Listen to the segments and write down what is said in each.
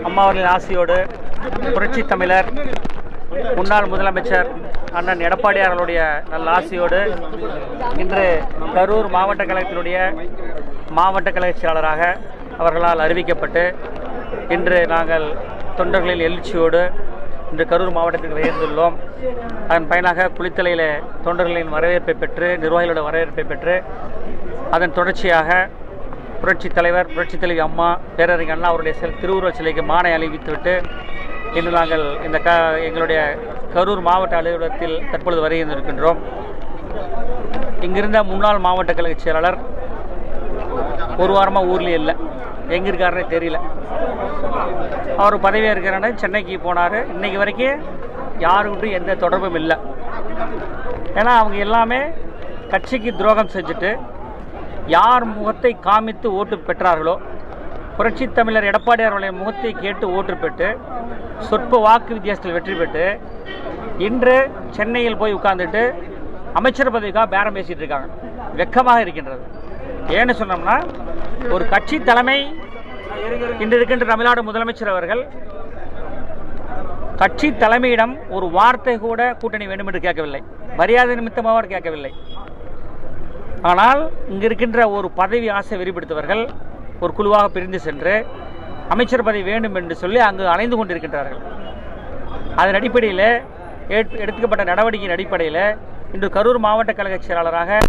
அம்மா அவர்களின் ஆசியோடு புரட்சி தமிழர் முன்னாள் முதலமைச்சர் அண்ணன் எடப்பாடியார் அவர்களுடைய நல்ல ஆசியோடு இன்று கரூர் மாவட்ட கழகத்தினுடைய மாவட்ட கழக செயலாளராக அவர்களால் அறிவிக்கப்பட்டு இன்று நாங்கள் தொண்டர்களின் எழுச்சியோடு இன்று கரூர் மாவட்டத்துக்கு உயர்ந்துள்ளோம். அதன் பயனாக குளித்தலையில் தொண்டர்களின் வரவேற்பை பெற்று நிர்வாகிகளோட வரவேற்பை பெற்று அதன் தொடர்ச்சியாக புரட்சி தலைவர் புரட்சி தலைவி அம்மா பேரறிஞர் அண்ணா அவருடைய திருவுருவச் சிலைக்கு மாலை அணிவித்துவிட்டு இன்று நாங்கள் இந்த எங்களுடைய கரூர் மாவட்ட அலுவலகத்தில் தற்பொழுது வருகின்றிருக்கின்றோம். இங்கிருந்த முன்னாள் மாவட்ட கழக செயலாளர் ஒரு வாரமாக ஊர்லேயே இல்லை, எங்கே இருக்காருன்னே தெரியல. அவர் பதவியாக இருக்கிறாரு, சென்னைக்கு போனார். இன்றைக்கி வரைக்கும் யாருக்கிட்டும் எந்த தொடர்பும் இல்லை. ஏன்னா அவங்க எல்லாமே கட்சிக்கு துரோகம் செஞ்சுட்டு யார் முகத்தை காமித்து ஓட்டு பெற்றார்களோ, புரட்சி தமிழர் எடப்பாடியார் அவருடைய முகத்தை கேட்டு ஓட்டு பெற்று சொற்ப வாக்கு வித்தியாசத்தில் வெற்றி பெற்று இன்று சென்னையில் போய் உட்கார்ந்துட்டு அமைச்சர் பதவிக்காக பேரம் பேசிகிட்டு இருக்காங்க. வெக்கமாக இருக்கின்றது. ஏன்னு சொன்னோம்னா, ஒரு கட்சி தலைமை இன்று இருக்கின்ற தமிழ்நாடு முதலமைச்சர் அவர்கள் கட்சி தலைமையிடம் ஒரு வார்த்தை கூட கூட்டணி வேண்டும் என்று கேட்கவில்லை, மரியாதை நிமித்தமாக கேட்கவில்லை. ஆனால் இங்கு இருக்கின்ற ஒரு பதவி ஆசை வெறிபிடித்தவர்கள் ஒரு குழுவாக பிரிந்து சென்று அமைச்சர் பதவி வேண்டும் என்று சொல்லி அங்கு அலைந்து கொண்டிருக்கின்றார்கள். அதன் அடிப்படையில் எடுக்கப்பட்ட நடவடிக்கையின் அடிப்படையில் இன்று கரூர் மாவட்ட கழக செயலாளராக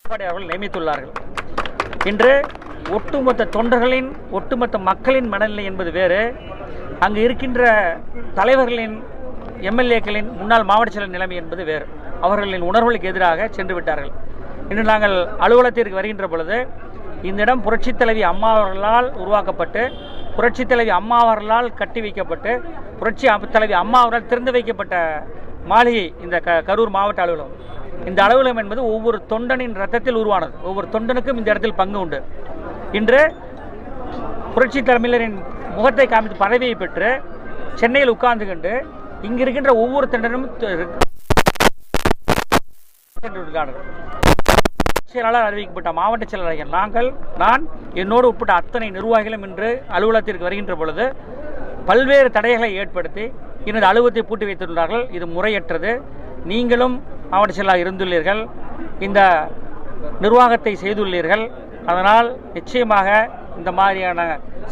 அவர்கள் நியமித்துள்ளார்கள். இன்று ஒட்டுமொத்த தொண்டர்களின் ஒட்டுமொத்த மக்களின் மனநிலை என்பது வேறு, அங்கு இருக்கின்ற தலைவர்களின் எம்எல்ஏக்களின் முன்னாள் மாவட்ட செயலர் நிலைமை என்பது வேறு. அவர்களின் உணர்வுகளுக்கு எதிராக சென்று விட்டார்கள். இன்று நாங்கள் அலுவலகத்திற்கு வருகின்ற பொழுது இந்த இடம் புரட்சி தலைவி அம்மா அவர்களால் உருவாக்கப்பட்டு புரட்சி தலைவி அம்மா அவர்களால் கட்டி வைக்கப்பட்டு புரட்சி தலைவி அம்மா அவர்களால் திறந்து வைக்கப்பட்ட மாளிகை இந்த கரூர் மாவட்ட அலுவலகம். இந்த அலுவலகம் என்பது ஒவ்வொரு தொண்டனின் ரத்தத்தில் உருவானது. ஒவ்வொரு தொண்டனுக்கும் இந்த இடத்தில் பங்கு உண்டு. இன்று புரட்சி தலைமையினரின் முகத்தை காமித்து பதவியை பெற்று சென்னையில் உட்கார்ந்து கொண்டு இங்கு இருக்கின்ற ஒவ்வொரு தொண்டனும் செயலாளர் அறிவிக்கப்பட்ட மாவட்ட செயலாளர்கள் நான் என்னோடு உட்பட்ட அத்தனை நிர்வாகிகளும் இன்று அலுவலகத்திற்கு வருகின்ற பொழுது பல்வேறு தடைகளை ஏற்படுத்தி இந்த அலுவலகத்தை பூட்டி வைத்துள்ளார்கள். இது முறையற்றது. நீங்களும் மாவட்ட செயலாளர் இருந்துள்ளீர்கள், இந்த நிர்வாகத்தை செய்துள்ளீர்கள். அதனால் நிச்சயமாக இந்த மாதிரியான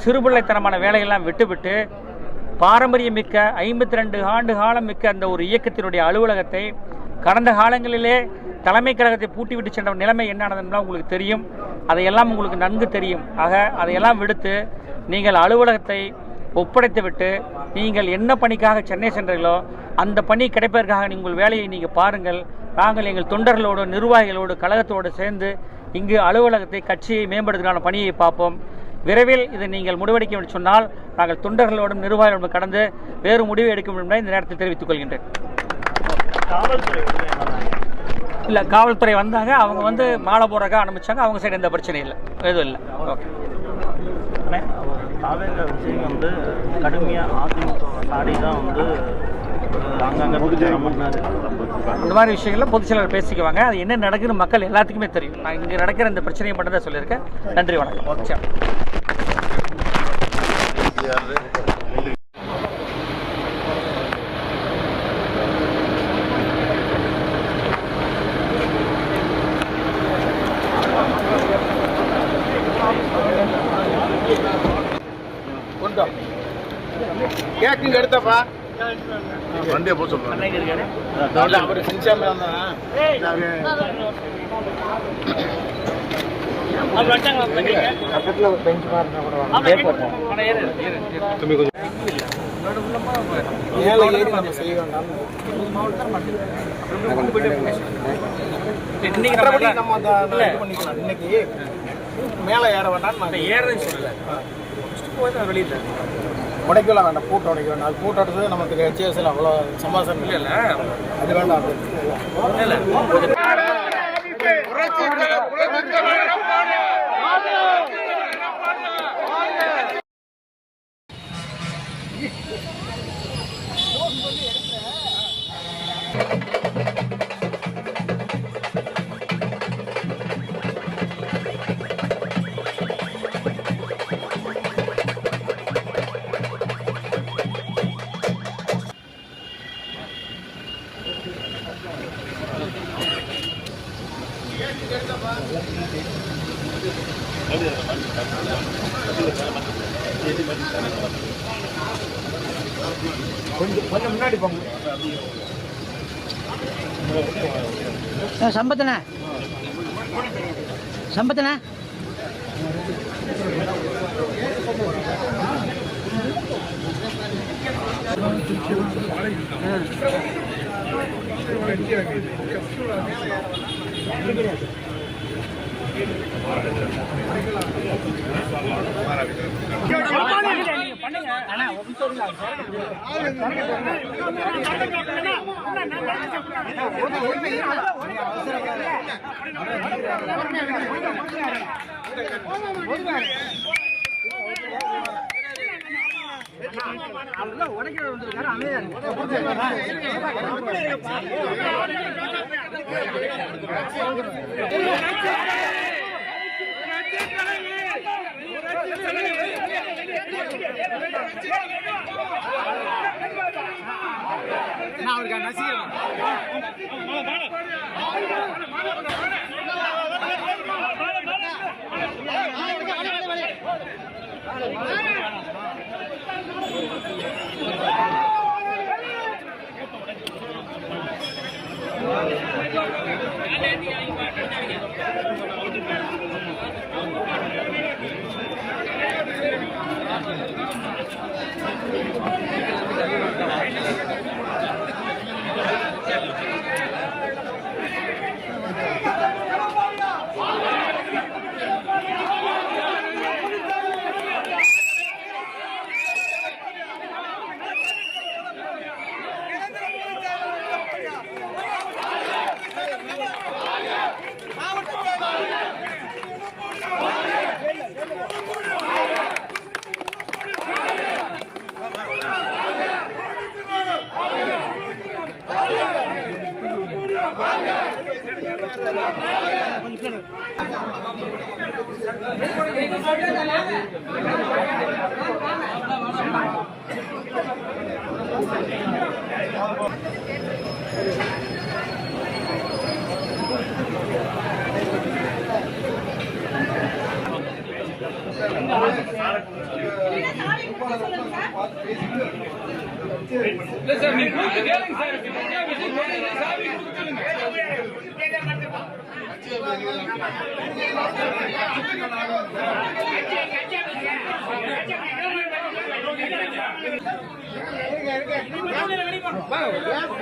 சிறுபிள்ளைத்தனமான வேலைகள்லாம் விட்டுவிட்டு பாரம்பரியமிக்க 52 ஆண்டு காலம் மிக்க அந்த ஒரு இயக்கத்தினுடைய அலுவலகத்தை கடந்த காலங்களிலே தலைமை கழகத்தை பூட்டிவிட்டு சென்ற நிலைமை என்னன்னு உங்களுக்கு தெரியும். அதையெல்லாம் உங்களுக்கு நன்கு தெரியும். ஆக அதையெல்லாம் விடுத்து நீங்கள் அலுவலகத்தை ஒப்படைத்துவிட்டு நீங்கள் என்ன பணிக்காக சென்னை சென்றீர்களோ அந்த பணி கிடைப்பதற்காக உங்கள் வேலையை நீங்கள் பாருங்கள். நாங்கள் எங்கள் தொண்டர்களோடு நிர்வாகிகளோடு கழகத்தோடு சேர்ந்து இங்கு அலுவலகத்தை கட்சியை மேம்படுத்துவதற்கான பணியை பார்ப்போம். விரைவில் இதை நீங்கள் முடிவெடுக்க வேண்டும் சொன்னால் நாங்கள் தொண்டர்களோடும் நிர்வாகிகளோடும் கடந்து வேறு முடிவு எடுக்க வேண்டும் என்பதை இந்த நேரத்தில் தெரிவித்துக் கொள்கின்றேன். இல்லை, காவல்துறை வந்தாங்க, அவங்க மாலை போடுறதுக்காக அனுப்பிச்சாங்க. அவங்க சைடு எந்த பிரச்சனையும் இல்லை, எதுவும் இல்லை. ஓகே. கடுமையாக அதிமுக சாடி தான் இந்த மாதிரி விஷயங்கள்ல பொதுச் செயலாளர் பேசிக்குவாங்க. அது என்ன நடக்குதுன்னு மக்கள் எல்லாத்துக்குமே தெரியும். நான் இங்கே நடக்கிற இந்த பிரச்சனையை மட்டும் தான் சொல்லியிருக்கேன். நன்றி, வணக்கம். ஓகே. கேக்குங்க எடுத்தப்பா வண்டியை போக சொல்லுவாங்க. அவர் செஞ்சாம பக்கத்துல பெஞ்ச் மாறினா கூட செய்ய வேண்டாம். இன்னைக்கு மேல ஏற வேண்டாம். ஏறதுன்னு சொல்லல, வெளியில உடைக்கலாம் வேண்டாம், பூட்டை உடைக்க வேண்டாம். அது பூட்டோடது நமக்கு சேசில் அவ்வளோ சமாசாரம் இல்லை, அது வேண்டாம். கொஞ்சம் முன்னாடி போங்க. சம்பத்தனா சம்பத்தனா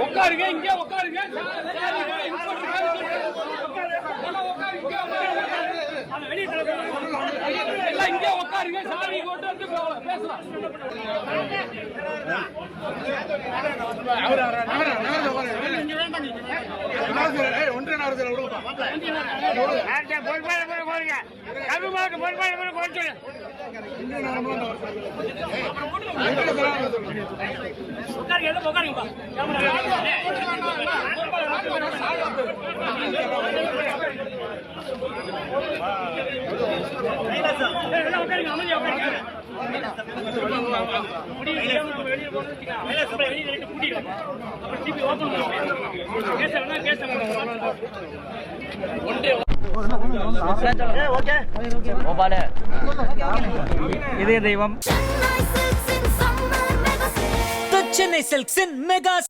உட்காருங்க, இங்கே உட்காருங்க. எல்லாம் இங்கே உட்காருங்க. சாவி கொண்டு வந்து பேசலாம். இதே தெய்வம் The Chennai Silks in Mega